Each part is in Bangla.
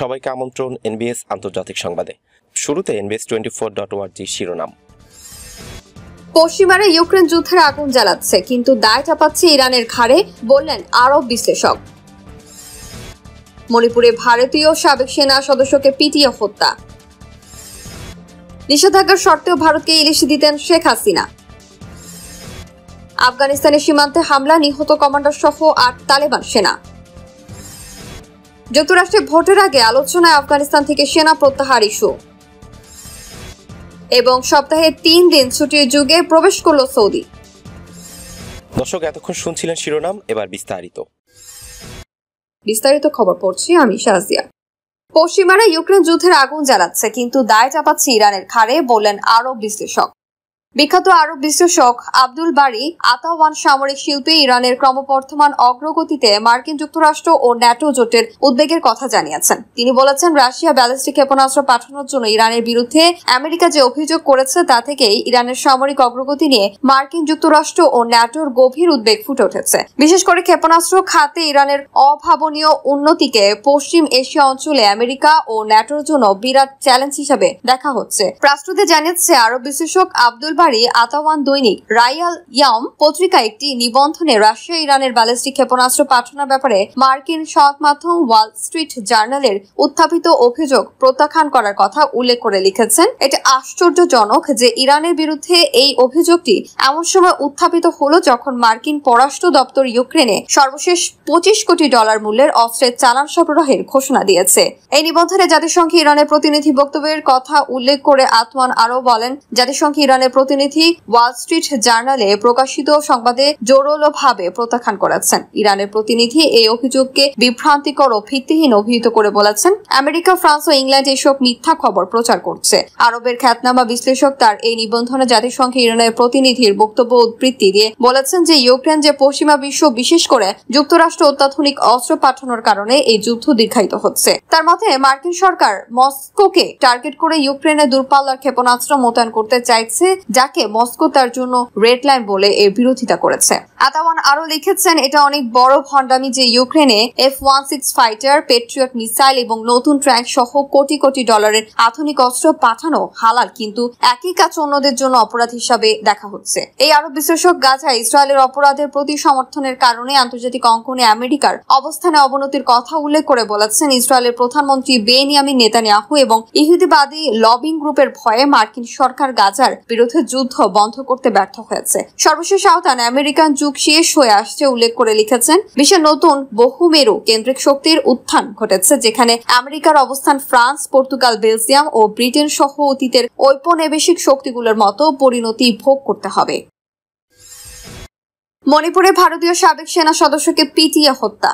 সবাইকে আমন্ত্রণ এনবিএস আন্তর্জাতিক সংবাদে। শুরুতে NBS24.org শিরোনাম। পশ্চিমারা ইউক্রেন যুদ্ধের আগুন জ্বালাচ্ছে, কিন্তু দায় চাপাচ্ছে ইরানের ঘাড়ে, বললেন আরব বিশ্লেষক। মণিপুরে ভারতীয় সাবেক সেনা সদস্যকে পিটিয়ে হত্যা। নিষেধাজ্ঞার সত্ত্বেও ভারতকে ইলিশ দিতেন শেখ হাসিনা। আফগানিস্তানের সীমান্তে হামলা, নিহত কমান্ডার সহ ৮ তালেবান সেনা। যুক্তরাষ্ট্রে ভোটের আগে আলোচনায় আফগানিস্তান থেকে সেনা প্রত্যাহার ইস্যু। এবং সপ্তাহে ৩ দিন ছুটির যুগে প্রবেশ করল সৌদি। দর্শক, এতক্ষণ শুনছিলেন শিরোনাম, এবার বিস্তারিত খবর পড়ছি আমি শাহজিয়া। পশ্চিমারা ইউক্রেন যুদ্ধের আগুন জ্বালাচ্ছে, কিন্তু দায় চাপাচ্ছে ইরানের ঘাড়ে, বললেন আরব বিশ্লেষক। বিখ্যাত আরব বিশ্লেষক আব্দুল বারি আতাওয়ান সামরিক শিল্পে ইরানের ক্রমবর্ধমান অগ্রগতিতে মার্কিন যুক্তরাষ্ট্র ও ন্যাটো জোটের উদ্বেগের কথা জানিয়েছেন। তিনি বলেছেন, রাশিয়া ব্যালিস্টিক ক্ষেপণাস্ত্র পাঠানোর জন্য ইরানের বিরুদ্ধে আমেরিকা যে অভিযোগ করেছে তা থেকেই ইরানের সামরিক অগ্রগতি নিয়ে মার্কিন যুক্তরাষ্ট্র ও ন্যাটোর গভীর উদ্বেগ ফুটে উঠেছে। বিশেষ করে ক্ষেপণাস্ত্র খাতে ইরানের অভাবনীয় উন্নতিকে পশ্চিম এশিয়া অঞ্চলে আমেরিকা ও ন্যাটোর জন্য বিরাট চ্যালেঞ্জ হিসেবে দেখা হচ্ছে। রাষ্ট্রদূত জানিয়েছে, আরব বিশ্লেষক আব্দুল বারি আতাওয়ান দৈনিক রায়াল ইয়াম পত্রিকা একটি নিবন্ধনে রাশিয়া ইরানের ব্যালিস্টিক ক্ষেপণাস্ত্র পাঠানোর ব্যাপারে মার্কিন সংবাদ মাধ্যম ওয়াল স্ট্রিট জার্নালের উত্থাপিত অভিযোগ প্রত্যাখ্যান করার কথা উল্লেখ করে লিখেছেন, এটা আশ্চর্যজনক যে ইরানের বিরুদ্ধে এই অভিযোগটি এমন সময় উত্থাপিত হলো যখন মার্কিন পররাষ্ট্র দপ্তর ইউক্রেনে সর্বশেষ $25 কোটি মূল্যের অস্ত্রের চালান সরবরাহের ঘোষণা দিয়েছে। এই নিবন্ধনে জাতিসংঘে ইরানের প্রতিনিধি বক্তব্যের কথা উল্লেখ করে আতওয়ান আরও বলেন, জাতিসংঘে ইরানের প্রতিনিধি ওয়াল স্ট্রিট জার্নালে প্রকাশিত সংবাদে জোরালোভাবে প্রত্যাখ্যান করেছেন। ইরানের প্রতিনিধি এই অভিযোগকে বিভ্রান্তিকর ও ভিত্তিহীন অভিহিত করে বলেছেন, আমেরিকা, ফ্রান্স ও ইংল্যান্ড এসব মিথ্যা খবর প্রচার করছে। আরবের খ্যাতনামা বিশ্লেষক তার এই নিবন্ধনে জাতিসংঘে ইরানের প্রতিনিধির বক্তব্য উদ্ধৃতি দিয়ে বলেছেন যে ইউক্রেন যে পশ্চিমা বিশ্ব, বিশেষ করে যুক্তরাষ্ট্র অত্যাধুনিক অস্ত্র পাঠানোর কারণে এই যুদ্ধ দীর্ঘায়িত হচ্ছে। তার মতে মার্কিন সরকার মস্কোকে টার্গেট করে ইউক্রেনে দূরপাল্লার ক্ষেপণাস্ত্র মোতায়েন করতে চাইছে, যাকে মস্কো তার জন্য রেড লাইন বলে এর বিরোধিতা করেছে। আতাওয়ান আরো লিখেছেন, এটা অনেক বড় ভণ্ডামি যে ইউক্রেনে F-16 ফাইটার, পেট্রিয়ট মিসাইল এবং নতুন ট্যাঙ্ক সহ কোটি কোটি ডলারের আধুনিক অস্ত্র পাঠানো হালাল, কিন্তু একই কাজ অন্যদের জন্য অপরাধ হিসাবে দেখা হচ্ছে। এই আরব বিশ্লেষক গাজায় ইসরায়েলের অপরাধের প্রতি সমর্থনের কারণে আন্তর্জাতিক অঙ্গনে আমেরিকার অবস্থানে অবনতির কথা উল্লেখ করে বলেছেন, ইসরায়েলের প্রধানমন্ত্রী বেনিয়ামিন নেতানিয়াহু এবং ইহুদিবাদী লবিং গ্রুপের ভয়ে মার্কিন সরকার গাজার বিরুদ্ধে যুদ্ধ বন্ধ করতে ব্যর্থ হয়েছে। সর্বশেষ আওতান আমেরিকান যুগ শেষ হয়ে আসছে উল্লেখ করে লিখেছেন, বিশ্বের নতুন বহুমেরু কেন্দ্রিক শক্তির উত্থান ঘটেছে, যেখানে আমেরিকার অবস্থান ফ্রান্স, পর্তুগাল, বেলজিয়াম ও ব্রিটেন সহ অতীতের ঔপনিবেশিক শক্তিগুলোর মতো পরিণতি ভোগ করতে হবে। মণিপুরে ভারতীয় সাবেক সেনা সদস্যকে পিটিয়ে হত্যা।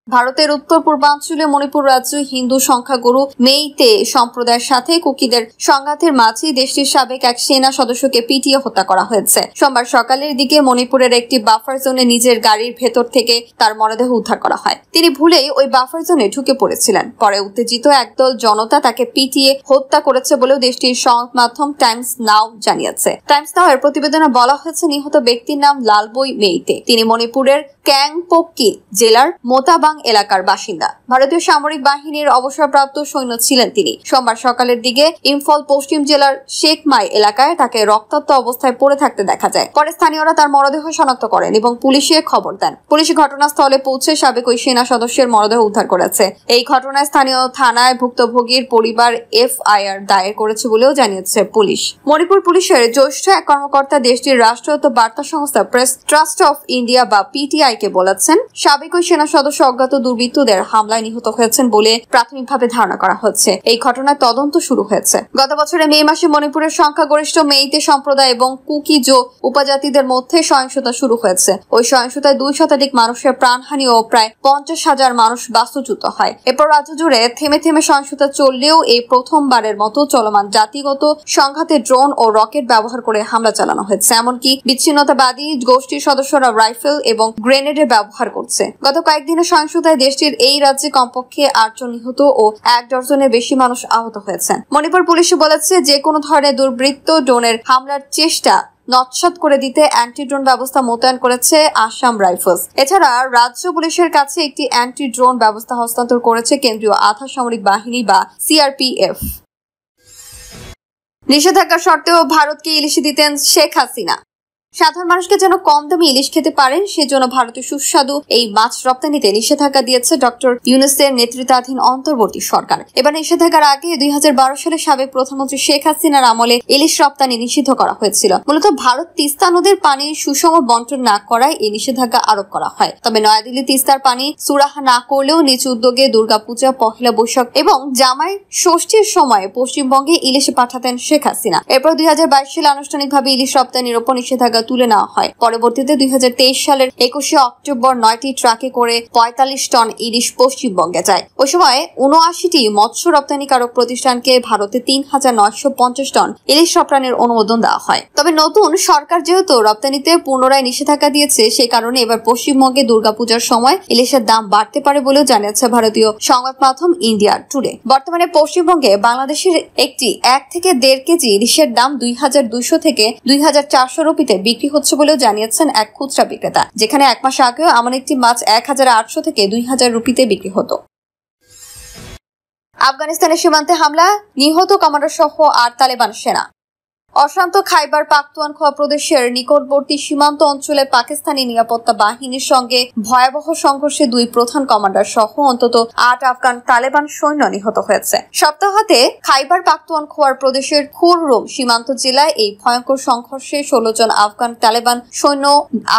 ভারতের উত্তর পূর্বাঞ্চলে মণিপুর রাজ্য হিন্দু সংখ্যাগুরু মেইতে সম্প্রদায়ের সাথে কুকিদের সংঘাতের মাঝে দেশটির সাবেক এক সেনা সদস্যকে পিটিয়ে হত্যা করা হয়েছে। সোমবার সকালের দিকে মণিপুরের একটি বাফার জোনে নিজের গাড়ির ভেতর থেকে তার মরদেহ উদ্ধার করা হয়। তিনি ভুলেই ওই বাফার জোনে ঢুকে পড়েছিলেন। পরে উত্তেজিত একদল জনতা তাকে পিটিয়ে হত্যা করেছে বলেও দেশটির সংবাদ মাধ্যম টাইমস নাও জানিয়েছে। টাইমস নাও এর প্রতিবেদনে বলা হয়েছে, নিহত ব্যক্তির নাম লালবই মেইতে। তিনি মণিপুরের ক্যাংপোক্কি জেলার মোতাবাং এলাকার বাসিন্দা। ভারতীয় সামরিক বাহিনীর অবসরপ্রাপ্ত সৈন্য ছিলেন তিনি। সোমবার সকালের দিকে ইম্ফল পশ্চিম জেলার শেখমাই এলাকায় তাকে রক্তাক্ত অবস্থায় পড়ে থাকতে দেখা যায়। পরে স্থানীয়রা তার মরদেহ শনাক্ত করেন এবং পুলিশে খবর দেন। পুলিশ ঘটনাস্থলে পৌঁছে সাবেক ওই সেনা সদস্যের মরদেহ উদ্ধার করেছে। এই ঘটনায় স্থানীয় থানায় ভুক্তভোগীর পরিবার FIR দায়ের করেছে বলেও জানিয়েছে পুলিশ। মণিপুর পুলিশের জ্যেষ্ঠ এক কর্মকর্তা দেশটির রাষ্ট্রায়ত্ত বার্তা সংস্থা প্রেস ট্রাস্ট অফ ইন্ডিয়া বা PTI কে বলেছেন, সাবেক ওই সেনা সদস্য অজ্ঞাত দুর্বৃত্তদের হামলায় নিহত হয়েছেন বলে প্রাথমিকভাবে ধারণা করা হচ্ছে। এই ঘটনায় তদন্ত শুরু হয়েছে। গত বছরের মে মাসে মণিপুরের সংখ্যাগরিষ্ঠ মেইতে সম্প্রদায় এবং কুকি-জো উপজাতিদের মধ্যে সহিংসতা শুরু হয়েছে। ওই সহিংসতায় 2 শতাধিক মানুষের প্রাণহানি ও প্রায় 50,000 মানুষ বাস্তুচ্যুত হয়। এরপর রাজ্য জুড়ে থেমে থেমে সহিংসতা চললেও এই প্রথমবারের মতো চলমান জাতিগত সংঘাতে ড্রোন ও রকেট ব্যবহার করে হামলা চালানো হয়েছে। এমনকি বিচ্ছিন্নতাবাদী গোষ্ঠীর সদস্যরা রাইফেল এবং গ্রেনেডের ব্যবহার করছে। গত কয়েকদিনের সহিংসতায় দেশটির এই রাজ্যে কমপক্ষে 8 জন নিহত ও 1 ডজনের বেশি মানুষ আহত হয়েছেন। মণিপুর পুলিশ বলেছে, যে কোনো ধরনের দুর্বৃত্ত ড্রোনের হামলার চেষ্টা নস্যাৎ করে দিতে অ্যান্টি ড্রোন ব্যবস্থা মোতায়েন করেছে আসাম রাইফেলস। এছাড়া রাজ্য পুলিশের কাছে একটি অ্যান্টি ড্রোন ব্যবস্থা হস্তান্তর করেছে কেন্দ্রীয় আধা সামরিক বাহিনী বা সিআরপিএফ। নিষেধাজ্ঞা সত্ত্বেও ভারতকে ইলিশ দিতেন শেখ হাসিনা। সাধারণ মানুষকে যেন কম দামে ইলিশ খেতে পারেন সেজন্য ভারতের সুস্বাদু এই মাছ রপ্তানিতে নিষেধাজ্ঞা দিয়েছে ডক্টর ইউনূসের নেতৃত্বাধীন অন্তর্বর্তী সরকার। এবার নিষেধাজ্ঞার আগে 2012 সালে সাবেক প্রধানমন্ত্রী শেখ হাসিনার আমলে ইলিশ রপ্তানি নিষিদ্ধ করা হয়েছিল। মূলত ভারত তিস্তা নদীর পানির সুষম বন্টন না করায় এই নিষেধাজ্ঞা আরোপ করা হয়। তবে নয়াদিল্লি তিস্তার পানি সুরাহা না করলেও নিজ উদ্যোগে দুর্গাপূজা, পহেলা বৈশাখ এবং জামাই ষষ্ঠীর সময় পশ্চিমবঙ্গে ইলিশ পাঠাতেন শেখ হাসিনা। এরপর 2022 সালে আনুষ্ঠানিকভাবে ইলিশ রপ্তানির উপর নিষেধাজ্ঞা তুলে নেওয়া হয়। পরবর্তীতে 2023 সালের 21 অক্টোবর 9টি ট্রাকে করে 45 টন ইলিশ পশ্চিমবঙ্গে যায়। ওই সময় 79টি মৎস্য রপ্তানিকারক প্রতিষ্ঠানকে ভারতে 3950 টন ইলিশ রপ্তানির অনুমোদন দেওয়া হয়। তবে নতুন সরকার যেহেতু রপ্তানিতে পুনরায় নিষেধাজ্ঞা দিয়েছে, সে কারণে এবার পশ্চিমবঙ্গে দুর্গাপূজার সময় ইলিশের দাম বাড়তে পারে বলেও জানিয়েছে ভারতীয় সংবাদ মাধ্যম ইন্ডিয়া টুডে। বর্তমানে পশ্চিমবঙ্গে বাংলাদেশের একটি 1 থেকে 1.5 কেজি ইলিশের দাম 2200 থেকে 2400 রুপিতে বিক্রি হচ্ছে বলেও জানিয়েছেন এক খুচরা বিক্রেতা, যেখানে 1 মাস আগেও এমন একটি মাছ 1800 থেকে 2000 রুপিতে বিক্রি হতো। আফগানিস্তানের সীমান্তে হামলা, নিহত কমান্ডার সহ 8 তালেবান সেনা। অশান্ত খাইবার পাখতুনখোয়া প্রদেশের নিকটবর্তী সীমান্ত অঞ্চলে পাকিস্তানি নিরাপত্তা বাহিনীর সঙ্গে ভয়াবহ সংঘর্ষে 2 প্রধান কমান্ডার সহ অন্তত 8 আফগান তালেবান সৈন্য নিহত হয়েছে। সপ্তাহান্তে খাইবার পাখতুনখোয়ার প্রদেশের খুররুম সীমান্ত জেলায় এই ভয়ঙ্কর সংঘর্ষে 16 জন আফগান তালেবান সৈন্য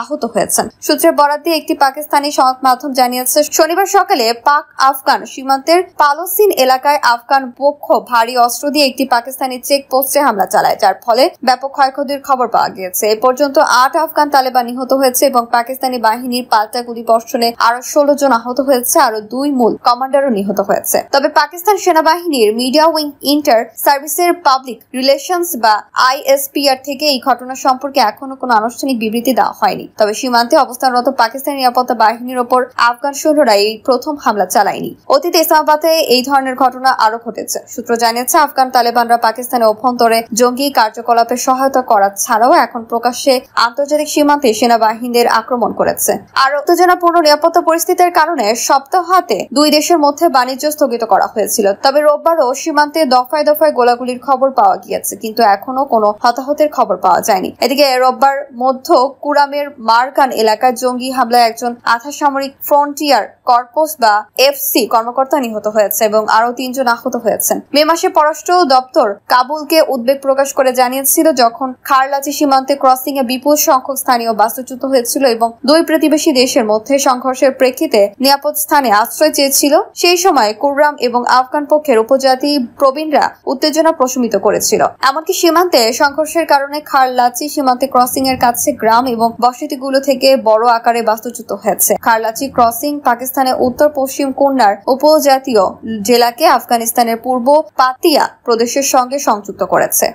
আহত হয়েছেন। সূত্রের বরাত দিয়ে একটি পাকিস্তানি সংবাদ মাধ্যম জানিয়েছে, শনিবার সকালে পাক আফগান সীমান্তের পালোসিন এলাকায় আফগান পক্ষ ভারী অস্ত্র দিয়ে একটি পাকিস্তানি চেকপোস্টে হামলা চালায়, যার ফলে ব্যাপক ক্ষয়ক্ষতির খবর পাওয়া গিয়েছে। এ পর্যন্ত 8 আফগান তালেবান নিহত হয়েছে এবং পাকিস্তানি বাহিনীর পাল্টা গুলিবর্ষণে আরো 16 জন আহত হয়েছে। আরো 2 মূল কমান্ডারও নিহত হয়েছে। তবে পাকিস্তান সেনাবাহিনীর মিডিয়া উইং ইন্টার সার্ভিসের পাবলিক রিলেশনস বা ISPR থেকে এই ঘটনা সম্পর্কে এখনো কোনো আনুষ্ঠানিক বিবৃতি দেওয়া হয়নি। তবে সীমান্তে অবস্থানরত পাকিস্তানি নিরাপত্তা বাহিনীর ওপর আফগান সৈন্যরা এই প্রথম হামলা চালায়নি। অতীতে ইসলামাবাদে এই ধরনের ঘটনা আরো ঘটেছে। সূত্র জানিয়েছে, আফগান তালেবানরা পাকিস্তানের অভ্যন্তরে জঙ্গি কার্যকলাপে সহায়তা করা ছাড়াও এখন প্রকাশ্যে আন্তর্জাতিক সীমান্তে সেনাবাহিনীদের আক্রমণ করেছে। আর উত্তেজনাপূর্ণ নিরাপত্তা পরিস্থিতির কারণে সপ্তাহান্তে 2 দেশের মধ্যে বাণিজ্য স্থগিত করা হয়েছিল। তবে রোববারও সীমান্তে দফায় দফায় গোলাগুলির খবর পাওয়া গিয়েছে, কিন্তু এখনো কোনো হতাহতের খবর পাওয়া যায়নি। এদিকে রোববার মধ্য কুরামের মারগান এলাকায় জঙ্গি হামলায় একজন আধা সামরিক ফ্রন্টিয়ার কর্পস বা FC কর্মকর্তা নিহত হয়েছে এবং আরো 3 জন আহত হয়েছেন। মে মাসে পররাষ্ট্র দপ্তর কাবুলকে উদ্বেগ প্রকাশ করে জানিয়েছিল, যখন খারলাচি সীমান্তে ক্রসিং এ বিপুল সংখ্যক স্থানীয় বাস্তুচ্যুত হয়েছিল এবং 2 প্রতিবেশী দেশের মধ্যে সংঘর্ষের প্রেক্ষিতে নিরাপদ স্থানে আশ্রয় চেয়েছিল। সেই সময় কুররাম এবং আফগান পক্ষের উপজাতি প্রবীণরা উত্তেজনা প্রশমিত করেছিল। এমনকি সীমান্তে সংঘর্ষের কারণে খারলাচি সীমান্তে ক্রসিং এর কাছে গ্রাম এবং বসতিগুলো থেকে বড় আকারে বাস্তুচ্যুত হয়েছে। খারলাচি ক্রসিং পাকিস্তানের উত্তর পশ্চিম কুন্নার উপজাতীয় জেলাকে আফগানিস্তানের পূর্ব পাতিয়া প্রদেশের সঙ্গে সংযুক্ত করেছে।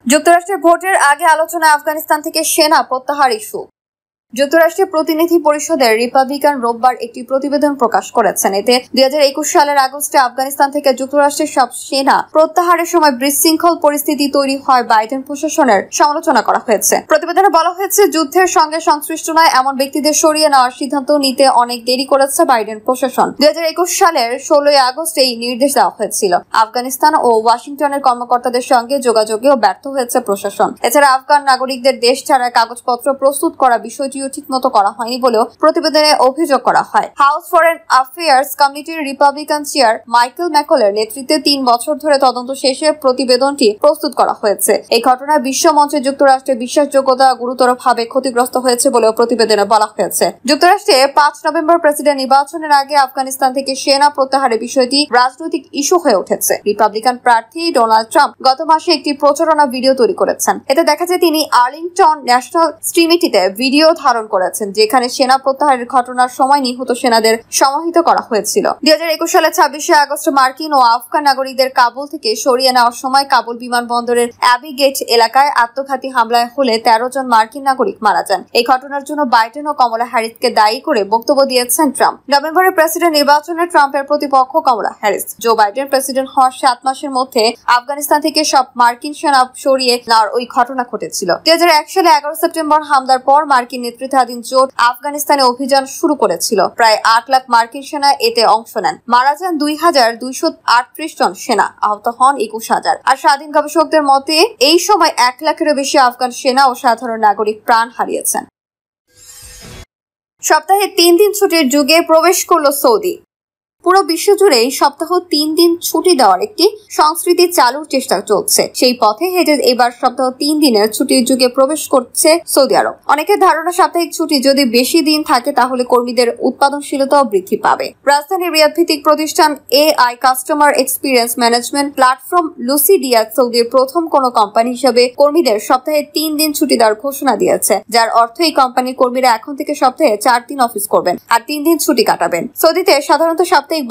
যুক্তরাষ্ট্রের ভোটের আগে আলোচনায় আফগানিস্তান থেকে সেনা প্রত্যাহার ইস্যু। যুক্তরাষ্ট্রের প্রতিনিধি পরিষদের রিপাবলিকান রোববার একটি প্রতিবেদন প্রকাশ করেছেন। এতে 2021 সালের আগস্টে আফগানিস্তান থেকে যুক্তরাষ্ট্রের সব সেনা প্রত্যাহারের সময় বিশৃঙ্খল পরিস্থিতি তৈরি হয় বাইডেন প্রশাসনের সমালোচনা করা হয়েছে। প্রতিবেদনে বলা হয়েছে, যুদ্ধের সঙ্গে সংশ্লিষ্ট নয় এমন ব্যক্তিদের সরিয়ে নেওয়ার সিদ্ধান্ত নিতে অনেক দেরি করেছে বাইডেন প্রশাসন। 2021 সালের 16 আগস্ট এই নির্দেশ দেওয়া হয়েছিল। আফগানিস্তান ও ওয়াশিংটনের কর্মকর্তাদের সঙ্গে যোগাযোগেও ব্যর্থ হয়েছে প্রশাসন। এছাড়া আফগান নাগরিকদের দেশ ছাড়ার কাগজপত্র প্রস্তুত করা বিষয়টি ঠিকমতো করা হয়নি বলেও প্রতিবেদনে অভিযোগ করা হয়। হাউস ফরেন অ্যাফেয়ার্স কমিটির রিপাবলিকান চেয়ার মাইকেল ম্যাকলের নেতৃত্বে 3 বছর ধরে তদন্ত শেষে প্রতিবেদনটি প্রস্তুত করা হয়েছে। এই ঘটনায় বিশ্ব মঞ্চে যুক্তরাষ্ট্রের বিশ্বাসযোগ্যতা গুরুতরভাবে ক্ষতিগ্রস্ত হয়েছে বলেও প্রতিবেদনে বলা হয়েছে। যুক্তরাষ্ট্রে 5 নভেম্বর প্রেসিডেন্ট নির্বাচনের আগে আফগানিস্তান থেকে সেনা প্রত্যাহারের বিষয়টি রাজনৈতিক ইস্যু হয়ে উঠেছে। রিপাবলিকান প্রার্থী ডোনাল্ড ট্রাম্প গত মাসে একটি প্রচারণা ভিডিও তৈরি করেছেন। এতে দেখা যায় তিনি আর্লিংটন ন্যাশনাল স্ট্রিমিটিতে ভিডিও পালন করেছেন, যেখানে সেনা প্রত্যাহারের ঘটনার সময় নিহত সেনাদের সমাহিত করা হয়েছিল। 2021 সালের 26শে আগস্ট মার্কিন ও আফগান নাগরিকদের কাবুল থেকে সরিয়ে নেওয়ার সময় কাবুল বিমানবন্দরের অ্যাবি গেট এলাকায় আত্মঘাতী হামলায় হলে 13 জন মার্কিন নাগরিক মারা যান। এই ঘটনার জন্য বাইডেন ও কমলা হ্যারিসকে দায়ী করে বক্তব্য দিয়েছেন ট্রাম্প। নভেম্বরের প্রেসিডেন্ট নির্বাচনে ট্রাম্পের প্রতিপক্ষ কমলা হ্যারিস। জো বাইডেন প্রেসিডেন্ট হওয়ার 7 মাসের মধ্যে আফগানিস্তান থেকে সব মার্কিন সেনা সরিয়ে নেওয়ার ওই ঘটনা ঘটেছিল। 2001 সালে 11 সেপ্টেম্বর হামলার পর মার্কিন নেতৃত্বাধীন জোট আফগানিস্তানে অভিযান শুরু করেছিল। প্রায় 8 লাখ মার্কিন সেনা এতে অংশ নেন। মারা যান 2238 জন সেনা, আহত হন 21,000। আর স্বাধীন গবেষকদের মতে এই সময় 1 লাখেরও বেশি আফগান সেনা ও সাধারণ নাগরিক প্রাণ হারিয়েছেন। সপ্তাহে 3 দিন ছুটির যুগে প্রবেশ করল সৌদি। পুরো বিশ্ব জুড়ে সপ্তাহ 3 দিন ছুটি দেওয়ার একটি সংস্কৃতি চালুর চেষ্টা চলছে। সেই পথে হেঁটে এবার সপ্তাহ 3 দিনের ছুটির যুগে প্রবেশ করছে সৌদি আরব। অনেকের ধারণা সাপ্তাহিক ছুটি যদি বেশি দিন থাকে তাহলে কর্মীদের উৎপাদনশীলতাও বৃদ্ধি পাবে। রাজধানীর রিয়াদ ভিত্তিক প্রতিষ্ঠান AI customer experience management platform Lucidya সৌদির প্রথম কোন কোম্পানি হিসেবে কর্মীদের সপ্তাহে 3 দিন ছুটি দেওয়ার ঘোষণা দিয়েছে, যার অর্থ এই কোম্পানির কর্মীরা এখন থেকে সপ্তাহে 4 দিন অফিস করবেন আর 3 দিন ছুটি কাটাবেন। সৌদিতে সাধারণত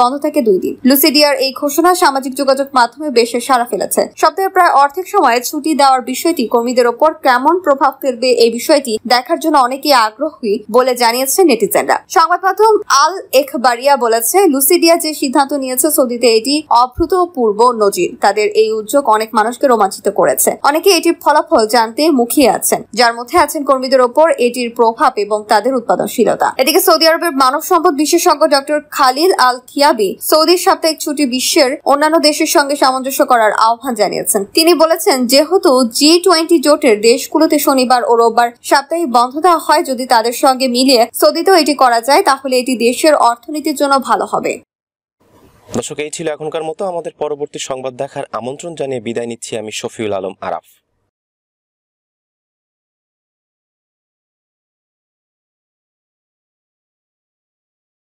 বন্ধ থাকে 2 দিন। লুসিডিয়ার এই ঘোষণা সামাজিক যোগাযোগ মাধ্যমে বেশ সাড়া ফেলেছে। সপ্তাহে প্রায় অর্ধেক সময়ে ছুটি দেওয়ার বিষয়টি কর্মীদের ওপর কেমন প্রভাব ফেলবে এই বিষয়টি দেখার জন্য অনেকেই আগ্রহী বলে জানিয়েছে নেটিজেনরা। সংবাদ মাধ্যম আল এখবারিয়া বলেছে, লুসিডিয়া যে সিদ্ধান্ত নিয়েছে সৌদিতে এটি অভূতপূর্ব নজির। তাদের এই উদ্যোগ অনেক মানুষকে রোমাঞ্চিত করেছে। অনেকে এটির ফলাফল জানতে মুখিয়ে আছেন, যার মধ্যে আছেন কর্মীদের ওপর এটির প্রভাব এবং তাদের উৎপাদনশীলতা। এদিকে সৌদি আরবের মানব সম্পদ বিশেষজ্ঞ ডক্টর খালিল আল থিয়াবি সৌদির সাপ্তাহিক ছুটি বিশ্বের অন্যান্য দেশের সঙ্গে সামঞ্জস্য করার আহ্বান জানিয়েছেন। তিনি বলেছেন, যেহেতু G20 জোটের দেশগুলোতে শনিবার ও রোববার সাপ্তাহিক বন্ধ দেওয়া হয়, যদি তাদের সঙ্গে মিলিয়ে সৌদিতেও এটি করা যায় তাহলে এটি দেশের অর্থনীতির জন্য ভালো হবে। দর্শক, এই ছিল এখনকার মতো। আমাদের পরবর্তী সংবাদ দেখার আমন্ত্রণ জানিয়ে বিদায় নিচ্ছি আমি শফিউল আলম আরাফ।